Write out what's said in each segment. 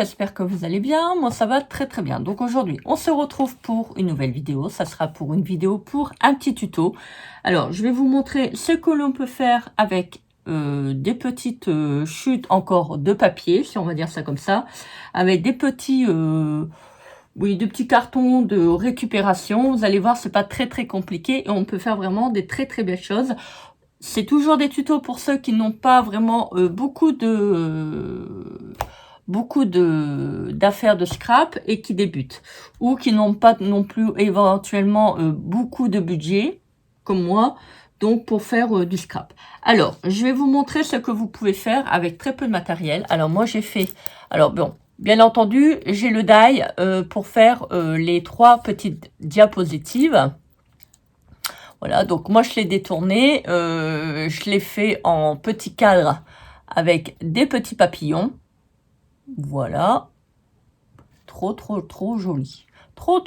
j'espère que vous allez bien. Moi, ça va très très bien. Donc aujourd'hui, on se retrouve pour une nouvelle vidéo. Ça sera pour une vidéo pour un petit tuto. Alors, je vais vous montrer ce que l'on peut faire avec des petites chutes encore de papier, si on va dire ça comme ça, avec des petits... oui, des petits cartons de récupération. Vous allez voir, c'est pas très très compliqué et on peut faire vraiment des très très belles choses. C'est toujours des tutos pour ceux qui n'ont pas vraiment beaucoup d'affaires de scrap et qui débutent, ou qui n'ont pas non plus éventuellement beaucoup de budget comme moi, donc pour faire du scrap. Alors, je vais vous montrer ce que vous pouvez faire avec très peu de matériel. Alors moi j'ai fait, alors bon, bien entendu, j'ai le die pour faire les 3 petites diapositives. Voilà, donc moi je l'ai détourné, je l'ai fait en petit cadre avec des petits papillons. Voilà, trop joli. Trop.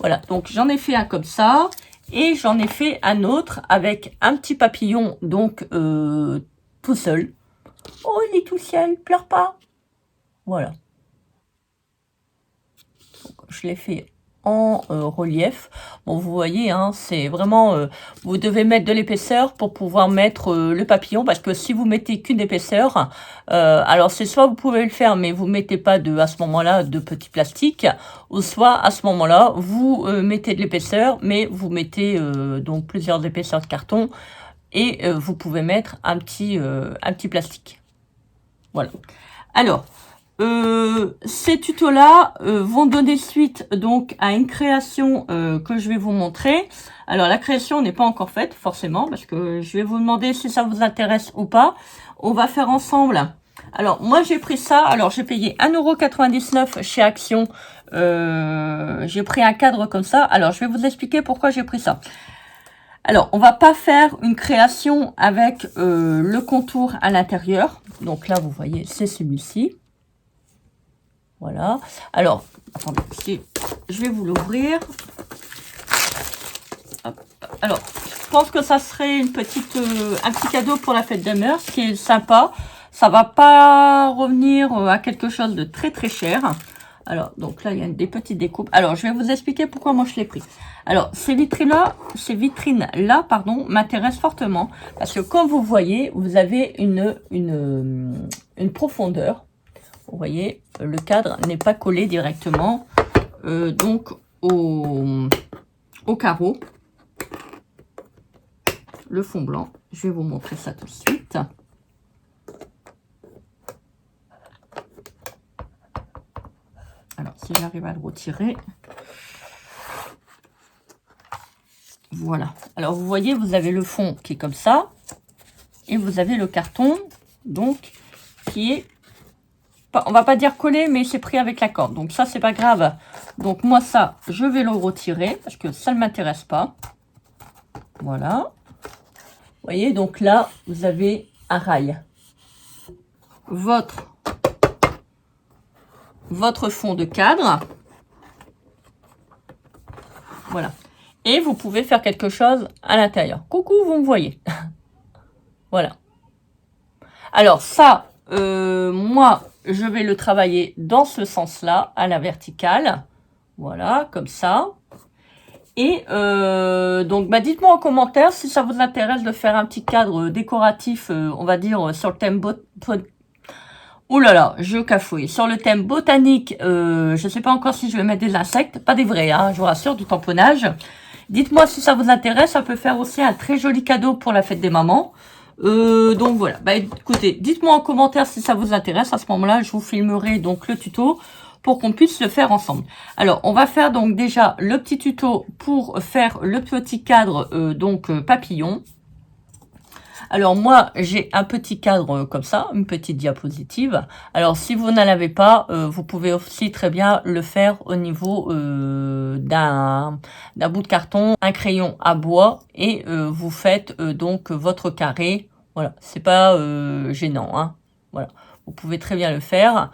Voilà, donc j'en ai fait un comme ça et j'en ai fait un autre avec un petit papillon, donc tout seul. Oh, il est tout seul, pleure pas. Voilà. Donc, je l'ai fait en relief. Bon, vous voyez, hein, c'est vraiment... vous devez mettre de l'épaisseur pour pouvoir mettre le papillon, parce que si vous mettez qu'une épaisseur, alors c'est soit vous pouvez le faire, mais vous mettez pas à ce moment-là de petits plastiques, ou soit à ce moment-là, vous mettez de l'épaisseur, mais vous mettez donc plusieurs épaisseurs de carton, et vous pouvez mettre un petit plastique. Voilà. Alors... ces tutos là vont donner suite donc à une création que je vais vous montrer. Alors la création n'est pas encore faite forcément, parce que je vais vous demander si ça vous intéresse ou pas. On va faire ensemble. Alors moi j'ai pris ça, alors j'ai payé 1,99 € chez Action. J'ai pris un cadre comme ça. Alors je vais vous expliquer pourquoi j'ai pris ça. Alors, on va pas faire une création avec le contour à l'intérieur. Donc là, vous voyez, c'est celui-ci. Voilà. Alors, attendez, je vais vous l'ouvrir. Alors, je pense que ça serait un petit cadeau pour la fête des mœurs, ce qui est sympa. Ça va pas revenir à quelque chose de très très cher. Alors, donc là, il y a des petites découpes. Alors, je vais vous expliquer pourquoi moi je l'ai pris. Alors, ces vitrines-là, pardon, m'intéressent fortement. Parce que comme vous voyez, vous avez une profondeur. Vous voyez, le cadre n'est pas collé directement donc au carreau. Le fond blanc, je vais vous montrer ça tout de suite. Alors, si j'arrive à le retirer. Voilà. Alors, vous voyez, vous avez le fond qui est comme ça. Et vous avez le carton, donc, qui est... on va pas dire collé, mais c'est pris avec la corde. Donc ça, c'est pas grave. Donc moi, ça, je vais le retirer parce que ça ne m'intéresse pas. Voilà. Vous voyez, donc là, vous avez un rail. Votre fond de cadre. Voilà. Et vous pouvez faire quelque chose à l'intérieur. Coucou, vous me voyez. Voilà. Alors ça, moi... je vais le travailler dans ce sens-là, à la verticale. Voilà, comme ça. Et donc, dites-moi en commentaire si ça vous intéresse de faire un petit cadre décoratif, on va dire, sur le thème ouh là là, je cafouille. Sur le thème botanique, je ne sais pas encore si je vais mettre des insectes. Pas des vrais, hein, je vous rassure, du tamponnage. Dites-moi si ça vous intéresse. Ça peut faire aussi un très joli cadeau pour la fête des mamans. Donc voilà, écoutez, dites-moi en commentaire si ça vous intéresse. À ce moment-là, je vous filmerai donc le tuto pour qu'on puisse le faire ensemble. Alors, on va faire donc déjà le petit tuto pour faire le petit cadre papillon. Alors moi, j'ai un petit cadre comme ça, une petite diapositive. Alors si vous n'en avez pas, vous pouvez aussi très bien le faire au niveau d'un bout de carton, un crayon à bois et vous faites donc votre carré. Voilà, c'est pas gênant, hein. Voilà, vous pouvez très bien le faire.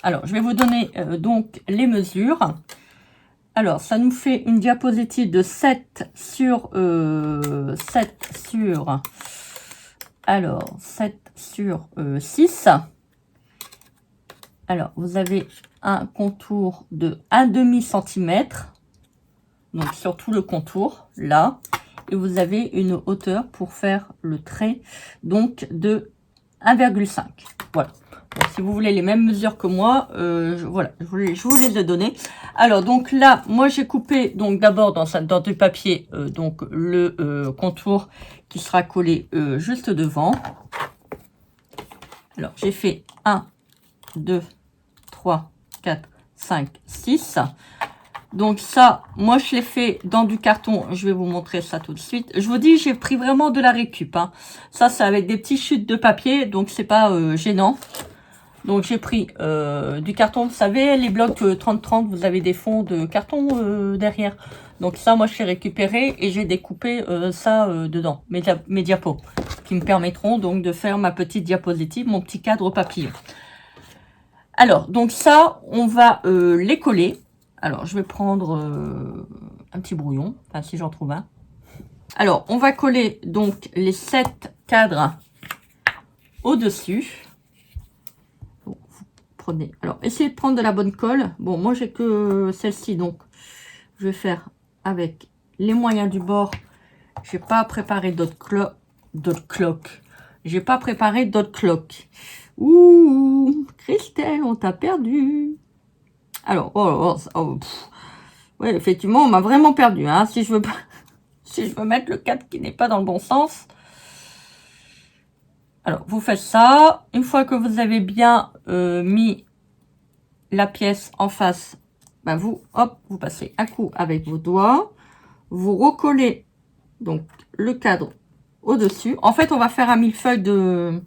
Alors, je vais vous donner donc les mesures. Alors, ça nous fait une diapositive de 7 sur 7 sur... Alors, 7 sur 6. Alors, vous avez un contour de 1,5 cm. Donc, sur tout le contour, là. Et vous avez une hauteur pour faire le trait, donc de 1,5. Voilà. Donc, si vous voulez les mêmes mesures que moi, voilà, je vous les ai données. Alors, donc là, moi, j'ai coupé, donc d'abord dans du papier, donc le contour qui sera collé juste devant. Alors, j'ai fait 1, 2, 3, 4, 5, 6. Donc ça, moi je l'ai fait dans du carton. Je vais vous montrer ça tout de suite. Je vous dis, j'ai pris vraiment de la récup. Hein. Ça, c'est avec des petites chutes de papier, donc c'est pas gênant. Donc j'ai pris du carton. Vous savez, les blocs 30-30, vous avez des fonds de carton derrière. Donc ça, moi je l'ai récupéré et j'ai découpé ça dedans, mes diapos, qui me permettront donc de faire ma petite diapositive, mon petit cadre papillon. Alors, donc ça, on va les coller. Alors, je vais prendre un petit brouillon, enfin si j'en trouve un. Alors, on va coller donc les 7 cadres au-dessus. Bon, vous prenez. Alors, essayez de prendre de la bonne colle. Bon, moi j'ai que celle-ci, donc je vais faire avec les moyens du bord. J'ai pas préparé d'autres cloques. J'ai pas préparé d'autres cloques. Ouh, Christelle, on t'a perdu. Alors, ouais, effectivement, on m'a vraiment perdu. Hein, si je veux mettre le cadre qui n'est pas dans le bon sens. Alors, vous faites ça. Une fois que vous avez bien mis la pièce en face, ben vous passez un coup avec vos doigts. Vous recollez donc le cadre au-dessus. En fait, on va faire un millefeuille de...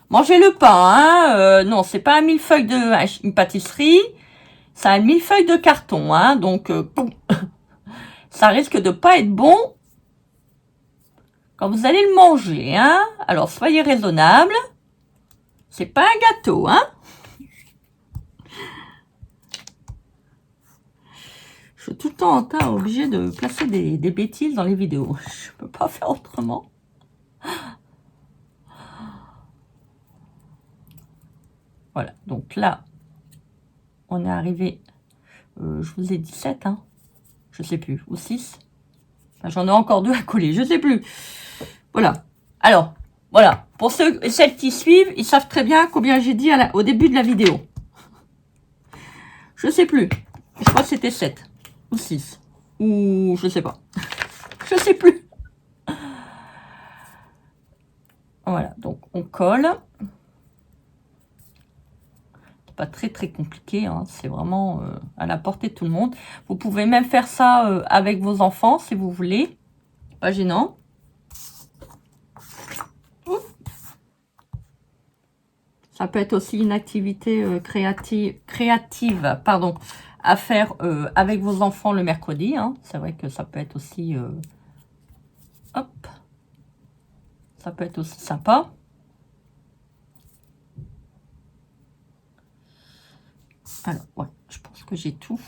Mangez le pain, hein. Non, c'est pas un millefeuille de une pâtisserie. C'est un millefeuille de carton, hein, donc ça risque de pas être bon quand vous allez le manger, hein. Alors soyez raisonnable. C'est pas un gâteau, hein. Je suis tout le temps obligée de placer des bêtises dans les vidéos. Je peux pas faire autrement. Voilà, donc là, on est arrivé, je vous ai dit 7, hein. Je sais plus, ou 6. Enfin, j'en ai encore 2 à coller, je sais plus. Voilà. Alors, voilà. Pour ceux et celles qui suivent, ils savent très bien combien j'ai dit au début de la vidéo. Je sais plus. Je crois que c'était 7 ou 6. Ou je sais pas. Je sais plus. Voilà, donc on colle. C'est pas très compliqué, hein. C'est vraiment à la portée de tout le monde. Vous pouvez même faire ça avec vos enfants si vous voulez. Pas gênant. Ça peut être aussi une activité créative, pardon, à faire avec vos enfants le mercredi. Hein. C'est vrai que ça peut être aussi... hop. Ça peut être aussi sympa. Alors, ouais, je pense que j'ai tout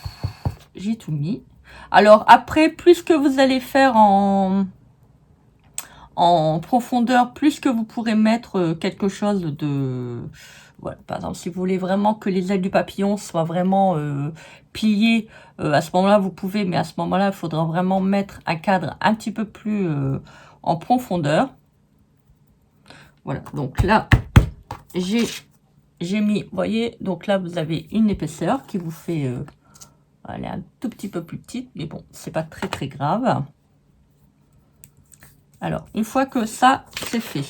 mis. Alors, après, plus que vous allez faire en profondeur, plus que vous pourrez mettre quelque chose de... Voilà, par exemple, si vous voulez vraiment que les ailes du papillon soient vraiment pliées, à ce moment-là, vous pouvez, mais à ce moment-là, il faudra vraiment mettre un cadre un petit peu plus en profondeur. Voilà, donc là, j'ai mis, vous voyez, donc là, vous avez une épaisseur qui vous fait... elle est un tout petit peu plus petite, mais bon, c'est pas très grave. Alors, une fois que ça, c'est fait.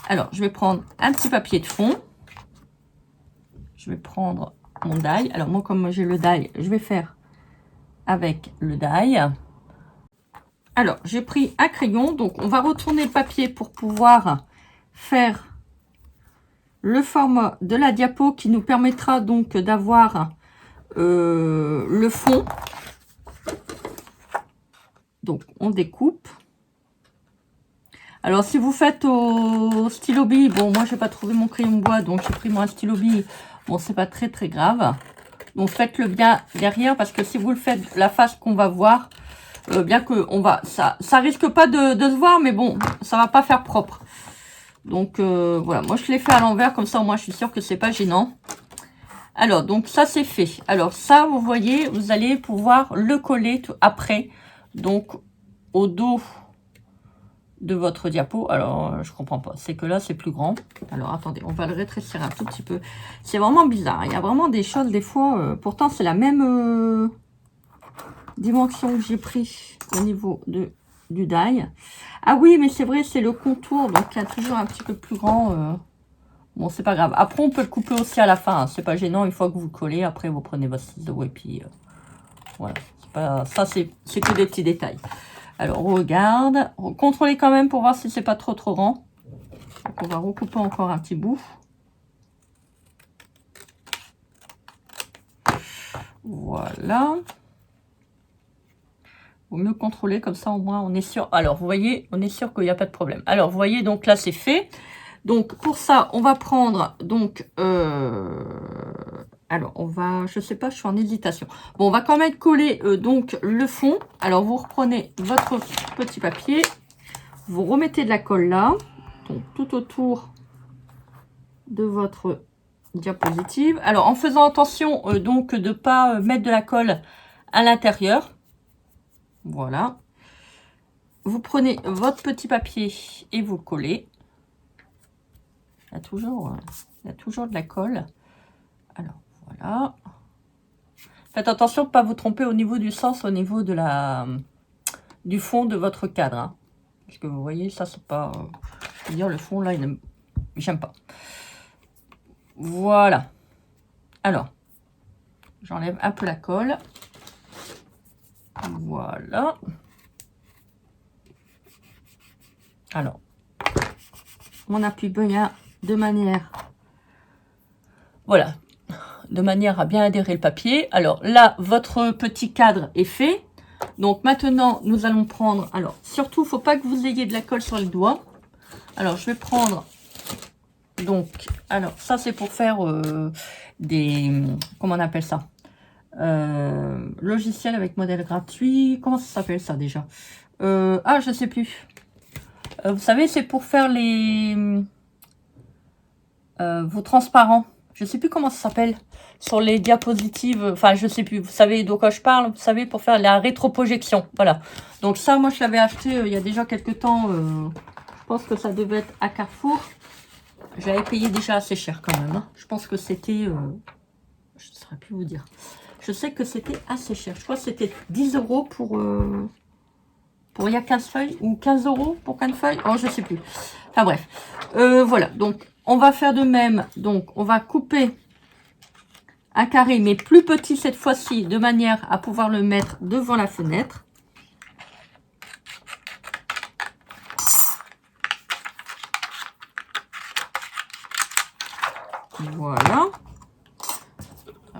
Alors, je vais prendre un petit papier de fond. Je vais prendre mon die. Alors, moi, comme j'ai le die, je vais faire avec le die. Alors, j'ai pris un crayon. Donc, on va retourner le papier pour pouvoir faire le format de la diapo qui nous permettra donc d'avoir le fond. Donc, on découpe. Alors, si vous faites au stylo bille, bon, moi, j'ai pas trouvé mon crayon bois, donc j'ai pris mon stylo bille. Bon, c'est pas très grave. Donc, faites-le bien derrière, parce que si vous le faites la face qu'on va voir, bien que ça risque pas de se voir, mais bon, ça va pas faire propre. Donc voilà, moi je l'ai fait à l'envers, comme ça au moins je suis sûre que c'est pas gênant. Alors, donc ça c'est fait. Alors ça, vous voyez, vous allez pouvoir le coller tout après, donc au dos de votre diapo. Alors, je comprends pas, c'est que là c'est plus grand. Alors attendez, on va le rétrécir un tout petit peu. C'est vraiment bizarre, il y a vraiment des choses des fois, pourtant c'est la même dimension que j'ai pris au niveau du die. Ah oui, mais c'est vrai, c'est le contour, donc il y a toujours un petit peu plus grand. Bon, c'est pas grave. Après, on peut le couper aussi à la fin. Hein. C'est pas gênant. Une fois que vous le collez, après, vous prenez votre ciseau et puis voilà. Pas, ça, c'est que des petits détails. Alors, on regarde. Contrôlez quand même pour voir si c'est pas trop grand. Donc, on va recouper encore un petit bout. Voilà. Vaut mieux contrôler, comme ça, au moins, on est sûr. Alors, vous voyez, on est sûr qu'il n'y a pas de problème. Alors, vous voyez, donc là, c'est fait. Donc, pour ça, on va prendre, donc, alors, on va, je sais pas, je suis en hésitation. Bon, on va quand même coller, donc, le fond. Alors, vous reprenez votre petit papier, vous remettez de la colle là, donc, tout autour de votre diapositive. Alors, en faisant attention, donc, de pas mettre de la colle à l'intérieur. Voilà. Vous prenez votre petit papier et vous le collez. Il y a toujours de la colle. Alors, voilà. Faites attention de ne pas vous tromper au niveau du sens, au niveau de du fond de votre cadre. Hein. Parce que vous voyez, ça, c'est pas... je veux dire, le fond, là, j'aime pas. Voilà. Alors, j'enlève un peu la colle. Voilà. Alors, on appuie bien de manière... Voilà. De manière à bien adhérer le papier. Alors là, votre petit cadre est fait. Donc maintenant, nous allons prendre... Alors, surtout, il ne faut pas que vous ayez de la colle sur les doigts. Alors, je vais prendre... Donc, alors, ça, c'est pour faire des... Comment on appelle ça logiciel avec modèle gratuit. Comment ça s'appelle ça déjà ah, je sais plus. Vous savez, c'est pour faire vos transparents. Je sais plus comment ça s'appelle. Sur les diapositives. Enfin, je sais plus. Vous savez de quoi je parle. Vous savez, pour faire la rétroprojection. Voilà. Donc ça, moi, je l'avais acheté il y a déjà quelques temps. Je pense que ça devait être à Carrefour. J'avais payé déjà assez cher quand même. Hein. Je pense que c'était... je ne saurais plus vous dire. Je sais que c'était assez cher. Je crois que c'était 10 € pour il y a 15 feuilles. Ou 15 € pour 15 feuilles. Oh, je sais plus. Enfin bref. Voilà. Donc, on va faire de même. Donc, on va couper un carré, mais plus petit cette fois-ci, de manière à pouvoir le mettre devant la fenêtre. Voilà.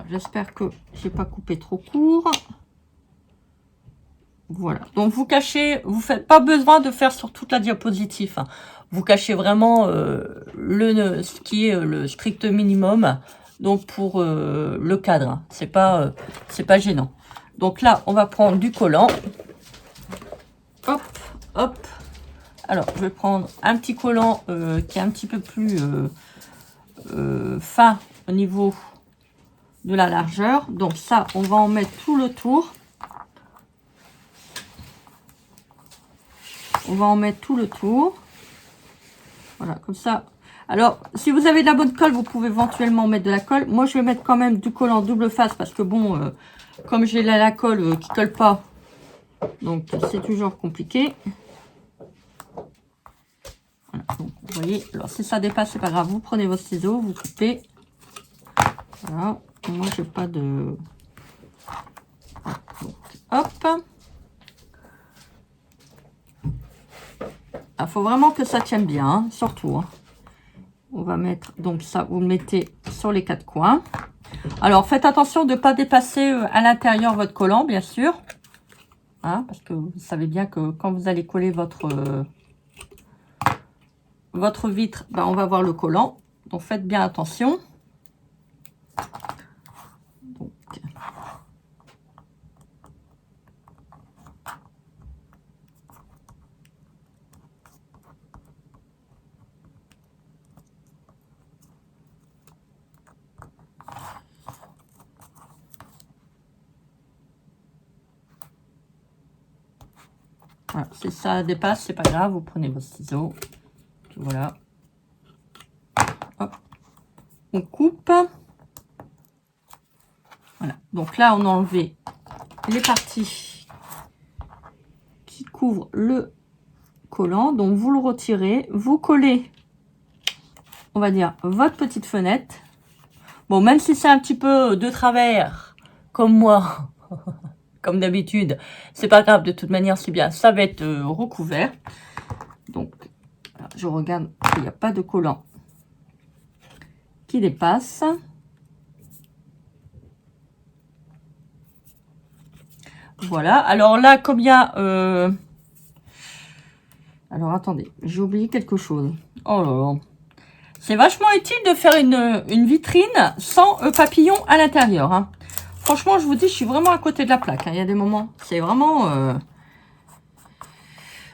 J'espère que j'ai pas coupé trop court. Voilà. Donc vous cachez, vous faites pas besoin de faire sur toute la diapositive. Hein. Vous cachez vraiment ce qui est le strict minimum. Donc pour le cadre, hein. C'est pas gênant. Donc là, on va prendre du collant. Hop, hop. Alors, je vais prendre un petit collant qui est un petit peu plus fin au niveau de la largeur. Donc ça, on va en mettre tout le tour. On va en mettre tout le tour. Voilà, comme ça. Alors, si vous avez de la bonne colle, vous pouvez éventuellement mettre de la colle. Moi, je vais mettre quand même du collant double face parce que bon, comme j'ai la colle qui colle pas, donc c'est toujours compliqué. Voilà, donc vous voyez, alors si ça dépasse, c'est pas grave. Vous prenez vos ciseaux, vous coupez. Voilà, moi j'ai pas de... Donc, hop. Il faut vraiment que ça tienne bien, hein, surtout. Hein. On va mettre, donc ça, vous le mettez sur les 4 coins. Alors, faites attention de ne pas dépasser à l'intérieur votre collant, bien sûr. Hein, parce que vous savez bien que quand vous allez coller votre vitre, ben, on va voir le collant. Donc, faites bien attention. Donc, Voilà, si ça dépasse, c'est pas grave, vous prenez vos ciseaux. Puis voilà. Hop. On coupe. Voilà. Donc là, on a enlevé les parties qui couvrent le collant. Donc vous le retirez, vous collez, on va dire, votre petite fenêtre. Bon, même si c'est un petit peu de travers, comme moi, comme d'habitude, c'est pas grave, de toute manière, c'est bien, ça va être recouvert. Donc, je regarde qu'il n'y a pas de collant qui dépasse. Voilà, alors là, comme il y a... Alors, attendez, j'ai oublié quelque chose. Oh là là. C'est vachement utile de faire une vitrine sans papillon à l'intérieur. Hein. Franchement, je vous dis, je suis vraiment à côté de la plaque. Hein. Il y a des moments, c'est vraiment...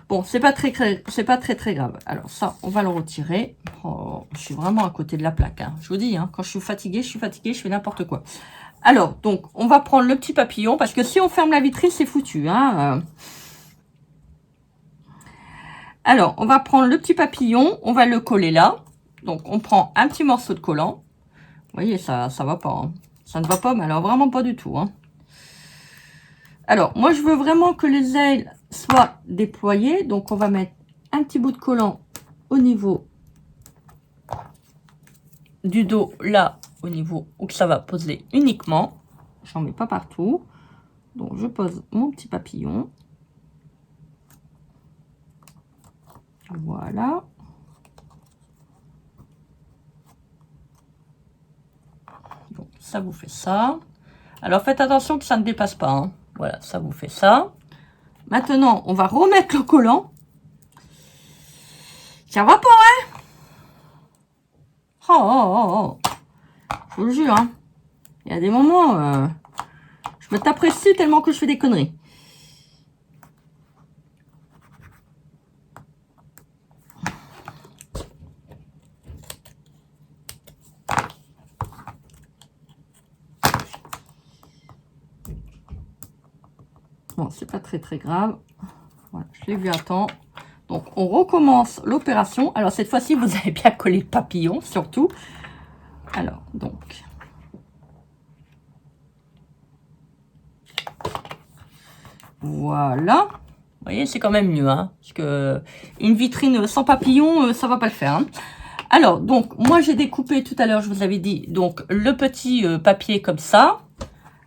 Bon, c'est pas très grave. Alors ça, on va le retirer. Oh, je suis vraiment à côté de la plaque. Hein. Je vous dis, hein, quand je suis fatiguée, je fais n'importe quoi. Alors, donc, on va prendre le petit papillon, parce que si on ferme la vitrine, c'est foutu. Hein. Alors, on va prendre le petit papillon, on va le coller là. Donc, on prend un petit morceau de collant. Vous voyez, ça va pas. Hein. Ça ne va pas, mais alors vraiment pas du tout. Hein. Alors, moi, je veux vraiment que les ailes soient déployées. Donc, on va mettre un petit bout de collant au niveau du dos, là, au niveau où ça va poser uniquement. J'en mets pas partout. Donc, je pose mon petit papillon. Voilà. Donc, ça vous fait ça. Alors, faites attention que ça ne dépasse pas. Hein. Voilà, ça vous fait ça. Maintenant, on va remettre le collant. Ça va pas, hein? Oh. Je vous le jure, hein. Il y a des moments, je me taperai dessus tellement que je fais des conneries. Bon, c'est pas très grave. Voilà, je l'ai vu à temps. Donc, on recommence l'opération. Alors, cette fois-ci, vous avez bien collé le papillon, surtout. Alors, donc... Voilà. Vous voyez, c'est quand même mieux. Hein, parce que une vitrine sans papillon, ça va pas le faire. Hein. Alors, donc, moi, j'ai découpé tout à l'heure, je vous avais dit, donc, le petit papier comme ça.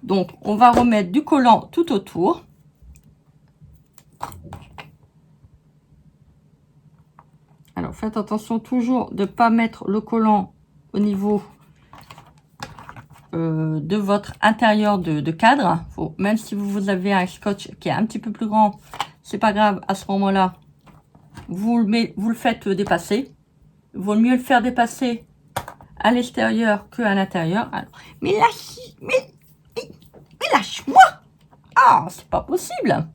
Donc, on va remettre du collant tout autour. Alors, faites attention toujours de ne pas mettre le collant au niveau de votre intérieur de cadre. Même si vous avez un scotch qui est un petit peu plus grand, c'est pas grave, à ce moment-là, vous le faites dépasser. Il vaut mieux le faire dépasser à l'extérieur qu'à l'intérieur. Mais lâche-moi! Ah, c'est pas possible!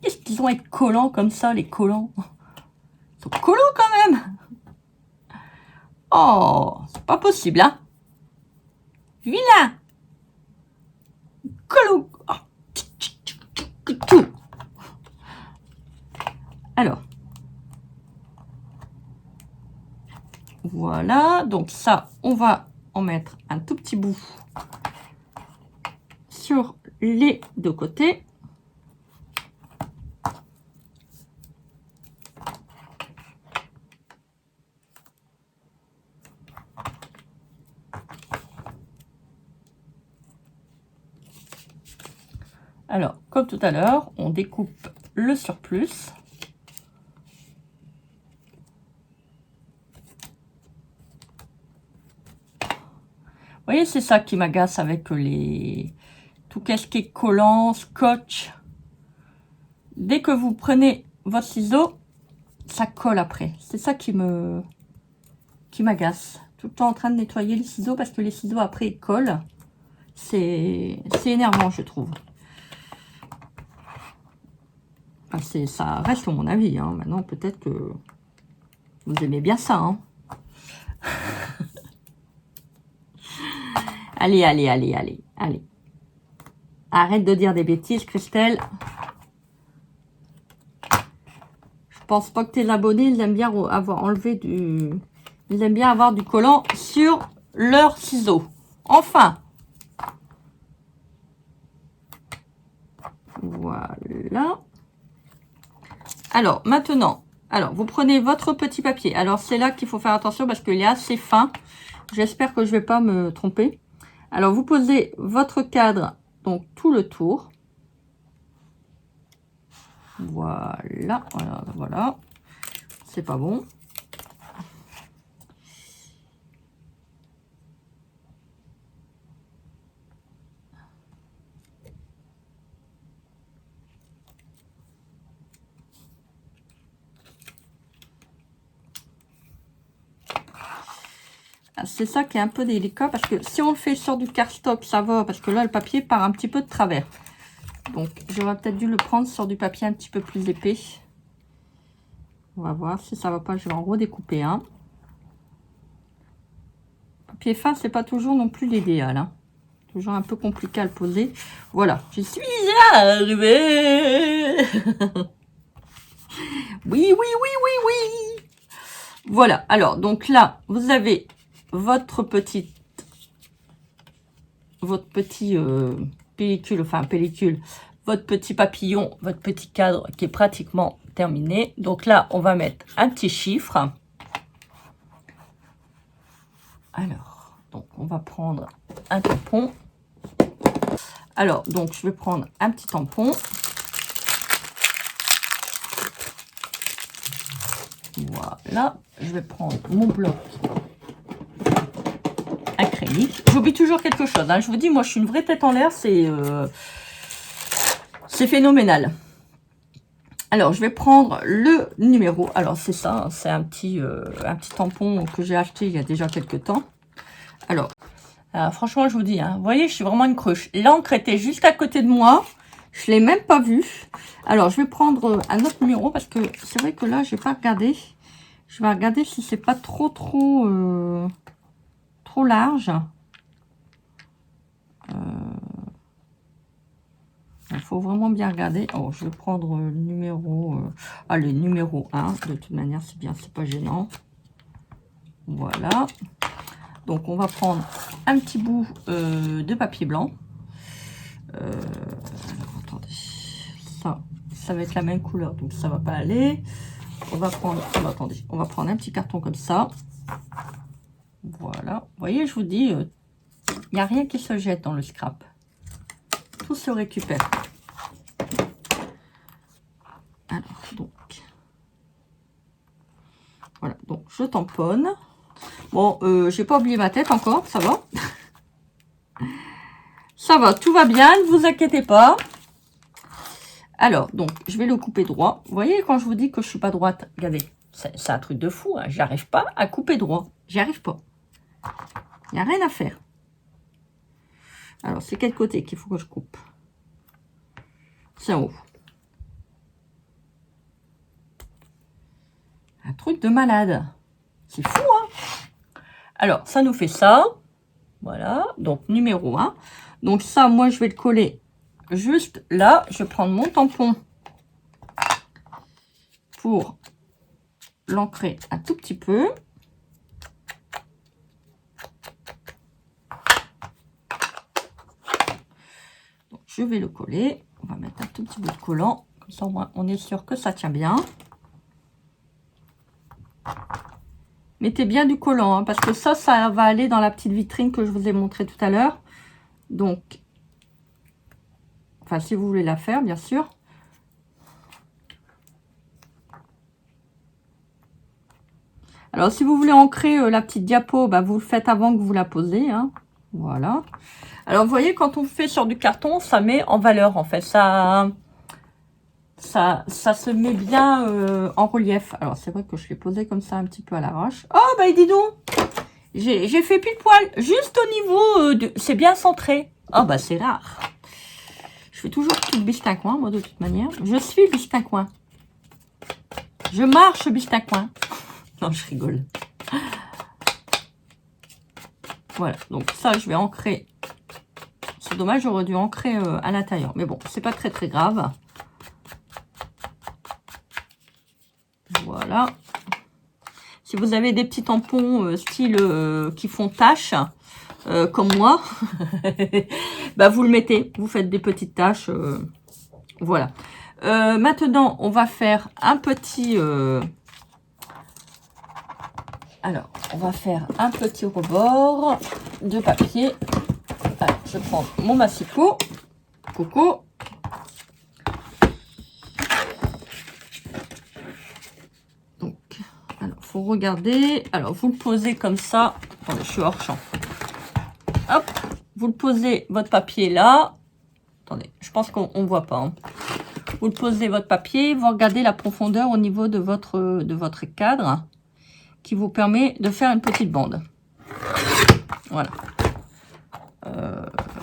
Qu'est-ce qu'ils vont être collants comme ça, les collants? Ils sont collants quand même! Oh, c'est pas possible, hein? Vilain! Collant! Oh. Alors. Voilà, donc ça, on va en mettre un tout petit bout sur les deux côtés. Alors, comme tout à l'heure, on découpe le surplus. Vous voyez, c'est ça qui m'agace avec tout ce qui est collant, scotch. Dès que vous prenez votre ciseau, ça colle après. C'est ça qui m'agace. Tout le temps en train de nettoyer les ciseaux parce que les ciseaux après ils collent. C'est énervant, je trouve. Enfin, ça reste mon avis. Hein. Maintenant, peut-être que vous aimez bien ça. Hein. Allez. Arrête de dire des bêtises, Christelle. pense pas que tes abonnés, ils aiment bien avoir enlevé du... Ils aiment bien avoir du collant sur leurs ciseaux. Enfin. Voilà. Alors, maintenant, vous prenez votre petit papier. Alors, c'est là qu'il faut faire attention parce qu'il est assez fin. J'espère que je ne vais pas me tromper. Alors, vous posez votre cadre, donc tout le tour. Voilà, voilà, voilà. C'est pas bon. C'est ça qui est un peu délicat parce que si on le fait sur du cardstock, ça va parce que là, le papier part un petit peu de travers. Donc, j'aurais peut-être dû le prendre sur du papier un petit peu plus épais. On va voir si ça va pas, je vais en redécouper un. Papier fin, c'est pas toujours non plus l'idéal. Hein. Toujours un peu compliqué à le poser. Voilà, je suis arrivée. Oui, oui, oui, oui, oui. Voilà, alors, donc là, vous avez votre petit pellicule, enfin pellicule, votre petit papillon, votre petit cadre qui est pratiquement terminé. Donc là, on va mettre un petit chiffre. Alors, donc on va prendre un tampon. Alors, donc je vais prendre un petit tampon. Voilà, je vais prendre mon bloc acrylique. J'oublie toujours quelque chose. Hein. Je vous dis, moi, je suis une vraie tête en l'air. C'est phénoménal. Alors, je vais prendre le numéro. Alors, c'est ça. C'est un petit tampon que j'ai acheté il y a déjà quelques temps. Alors, franchement, je vous dis, hein, vous voyez, je suis vraiment une cruche. L'encre était juste à côté de moi. Je ne l'ai même pas vue. Alors, je vais prendre un autre numéro parce que c'est vrai que là, je n'ai pas regardé. Je vais regarder si c'est pas trop large. Il faut vraiment bien regarder. Oh, je vais prendre le numéro, le numéro 1. De toute manière, c'est bien, c'est pas gênant. Voilà. Donc, on va prendre un petit bout de papier blanc. Alors, attendez. Ça va être la même couleur, donc ça va pas aller. On va prendre, attendez, on va prendre un petit carton comme ça. Voilà. Vous voyez, je vous dis, il n'y a rien qui se jette dans le scrap. Tout se récupère. Alors, donc. Voilà, donc je tamponne. Bon, j'ai pas oublié ma tête encore, ça va. Ça va, tout va bien, ne vous inquiétez pas. Alors, donc, je vais le couper droit. Vous voyez, quand je vous dis que je suis pas droite, regardez, c'est un truc de fou. Hein. J'arrive pas à couper droit. J'y arrive pas. Il n'y a rien à faire. Alors, c'est quel côté qu'il faut que je coupe? C'est en haut. Un truc de malade. C'est fou, hein? Alors, ça nous fait ça. Voilà. Donc, numéro 1. Donc, ça, moi, je vais le coller juste là. Je vais prendre mon tampon pour l'ancrer un tout petit peu. Donc, je vais le coller. On va mettre un tout petit bout de collant. Comme ça, au moins, on est sûr que ça tient bien. Mettez bien du collant, hein, parce que ça va aller dans la petite vitrine que je vous ai montré tout à l'heure. Donc, enfin, si vous voulez la faire, bien sûr. Alors, si vous voulez ancrer la petite diapo, bah, vous le faites avant que vous la posez. Hein. Voilà. Alors, vous voyez, quand on fait sur du carton, ça met en valeur, en fait. Ça se met bien en relief. Alors, c'est vrai que je l'ai posé comme ça un petit peu à l'arrache. Oh, bah, dis donc, j'ai fait pile poil. Juste au niveau c'est bien centré. Oh, bah, c'est rare. Je fais toujours tout bistincoin, moi, de toute manière. Je suis bistincoin. Je marche bistincoin. Non, je rigole. Voilà, donc ça, je vais ancrer. C'est dommage, j'aurais dû ancrer à l'intérieur. Mais bon, c'est pas très grave. Voilà. Si vous avez des petits tampons style qui font taches, comme moi, bah vous le mettez. Vous faites des petites taches. Voilà. Maintenant, on va faire un petit... alors, on va faire un petit rebord de papier. Alors, je prends mon massicot. Coco. Donc, alors, faut regarder. Alors, vous le posez comme ça. Attendez, je suis hors champ. Hop, vous le posez votre papier là. Attendez, je pense qu'on ne voit pas. Hein. Vous le posez votre papier, vous regardez la profondeur au niveau de votre cadre qui vous permet de faire une petite bande. Voilà.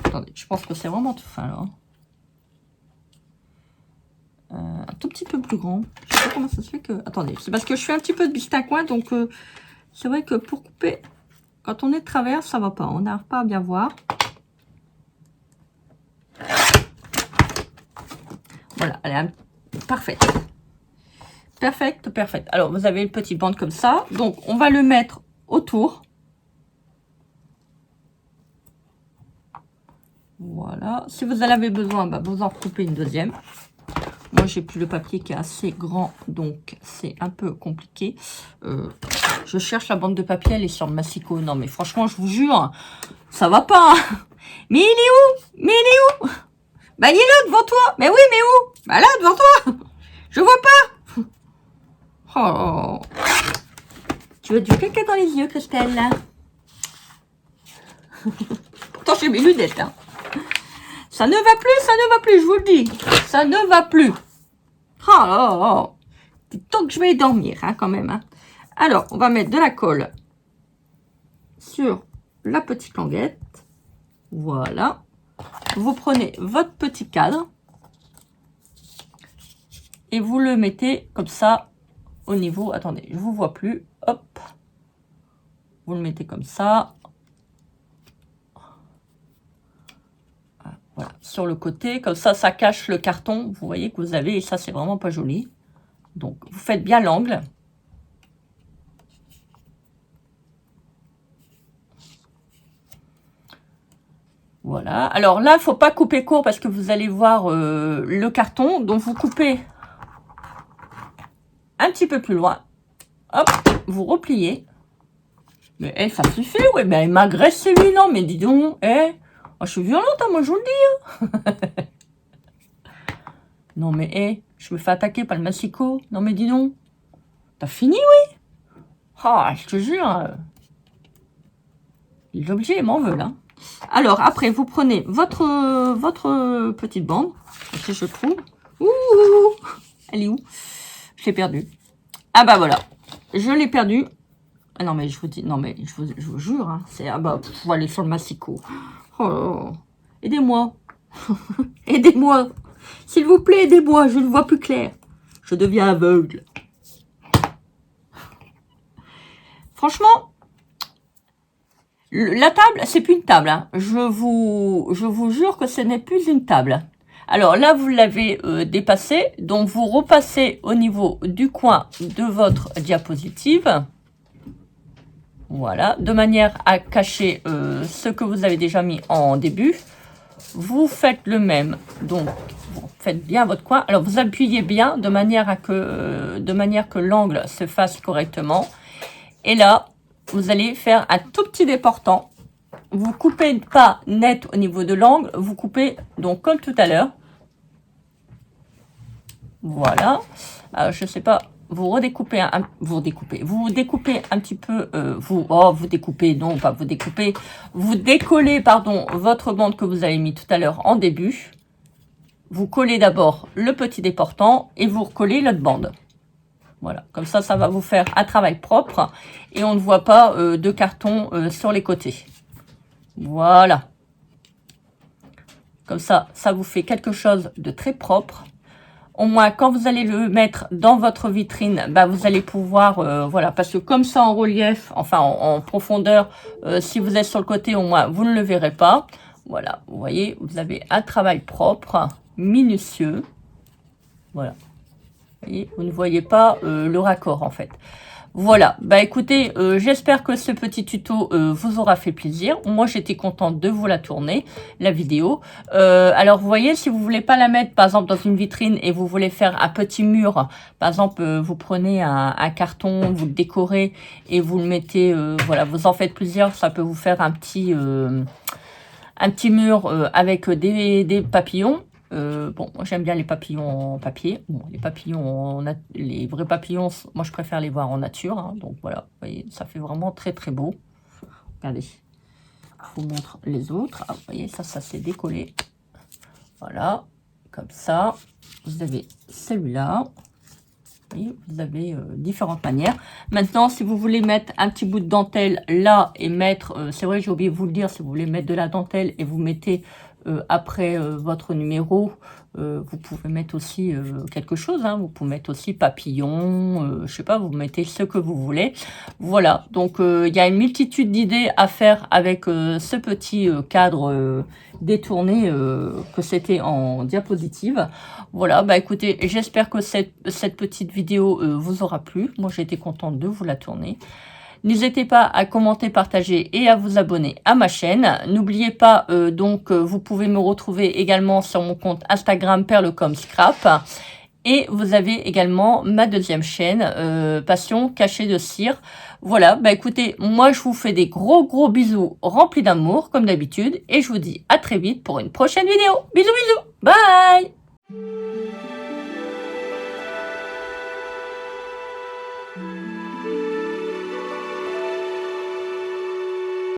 Attendez, je pense que c'est vraiment tout fin là. Un tout petit peu plus grand. Je sais pas comment ça se fait que... Attendez, c'est parce que je fais un petit peu de bistincoin, donc c'est vrai que pour couper, quand on est de travers, ça va pas. On n'arrive pas à bien voir. Voilà, elle est parfaite. Parfaite. Alors, vous avez une petite bande comme ça. Donc, on va le mettre autour. Voilà. Si vous en avez besoin, bah, vous en recoupez une deuxième. Moi, j'ai plus le papier qui est assez grand, donc c'est un peu compliqué. Je cherche la bande de papier, elle est sur le massicot. Non, mais franchement, je vous jure, ça va pas. Hein. Mais il est où? Bah, il est là, devant toi. Mais oui, mais où? Bah là, devant toi. Je vois pas. Oh. Tu as du caca dans les yeux, Christelle. Pourtant, j'ai mes lunettes. Hein. Ça ne va plus, je vous le dis. Ça ne va plus. Oh. Tant que je vais dormir, hein, quand même. Hein. Alors, on va mettre de la colle sur la petite languette. Voilà. Vous prenez votre petit cadre et vous le mettez comme ça au niveau... Attendez, je vous vois plus. Hop. Vous le mettez comme ça. Voilà, sur le côté. Comme ça, ça cache le carton. Vous voyez que vous avez... Et ça, c'est vraiment pas joli. Donc, vous faites bien l'angle. Voilà. Alors là, il ne faut pas couper court parce que vous allez voir le carton. Donc, vous coupez un petit peu plus loin. Hop, vous repliez. Mais ça suffit, ouais. Mais elle m'agresse celui, non. Mais dis donc, oh, je suis violente, hein, moi, je vous le dis. Hein. Non, mais je me fais attaquer par le massicot. Non, mais dis donc. T'as fini, oui? Ah, je te jure. L'objet, il m'en veut, là. Alors, après, vous prenez votre petite bande. Si je trouve. Ouh, elle est où? Je l'ai perdue. Ah bah voilà. Je l'ai perdue. Ah non, mais je vous dis, non, mais je vous jure. Hein, c'est, ah bah, faut aller sur le massicot. Oh, aidez-moi. Aidez-moi. S'il vous plaît, aidez-moi. Je ne vois plus clair. Je deviens aveugle. Franchement, la table, c'est plus une table. Hein. Je vous jure que ce n'est plus une table. Alors là, vous l'avez dépassé. Donc, vous repassez au niveau du coin de votre diapositive. Voilà. De manière à cacher ce que vous avez déjà mis en début. Vous faites le même. Donc, vous faites bien votre coin. Alors, vous appuyez bien de manière que l'angle se fasse correctement. Et là, vous allez faire un tout petit déportant. Vous coupez pas net au niveau de l'angle. Vous coupez donc comme tout à l'heure. Voilà. Je sais pas. Vous découpez un petit peu. Vous découpez, non, pas vous découpez. Vous décollez, pardon, votre bande que vous avez mis tout à l'heure en début. Vous collez d'abord le petit déportant et vous recollez l'autre bande. Voilà, comme ça, ça va vous faire un travail propre et on ne voit pas de carton sur les côtés. Voilà. Comme ça, ça vous fait quelque chose de très propre. Au moins, quand vous allez le mettre dans votre vitrine, bah, vous allez pouvoir, voilà, parce que comme ça en relief, enfin en profondeur, si vous êtes sur le côté, au moins, vous ne le verrez pas. Voilà, vous voyez, vous avez un travail propre, minutieux. Voilà. Vous voyez, vous ne voyez pas le raccord en fait. Voilà, bah écoutez, j'espère que ce petit tuto vous aura fait plaisir. Moi, j'étais contente de vous la tourner, la vidéo. Alors, vous voyez, si vous voulez pas la mettre, par exemple, dans une vitrine et vous voulez faire un petit mur, par exemple, vous prenez un carton, vous le décorez et vous le mettez, voilà, vous en faites plusieurs, ça peut vous faire un petit mur avec des papillons. Bon, moi j'aime bien les papillons en papier. Bon, les vrais papillons, moi je préfère les voir en nature. Hein, donc voilà, vous voyez, ça fait vraiment très très beau. Regardez, je vous montre les autres. Ah, vous voyez, ça s'est décollé. Voilà, comme ça. Vous avez celui-là. Vous avez différentes manières. Maintenant, si vous voulez mettre un petit bout de dentelle là et mettre, c'est vrai, j'ai oublié de vous le dire, si vous voulez mettre de la dentelle et vous mettez après votre numéro, vous pouvez mettre aussi quelque chose. Hein, vous pouvez mettre aussi papillon, je sais pas, vous mettez ce que vous voulez. Voilà, donc il y a une multitude d'idées à faire avec ce petit cadre détourné que c'était en diapositive. Voilà, bah écoutez, j'espère que cette petite vidéo vous aura plu. Moi, j'ai été contente de vous la tourner. N'hésitez pas à commenter, partager et à vous abonner à ma chaîne. N'oubliez pas, vous pouvez me retrouver également sur mon compte Instagram Perlecom Scrap. Et vous avez également ma deuxième chaîne, Passion cachée de cire. Voilà, bah écoutez, moi je vous fais des gros bisous remplis d'amour, comme d'habitude. Et je vous dis à très vite pour une prochaine vidéo. Bisous, bye.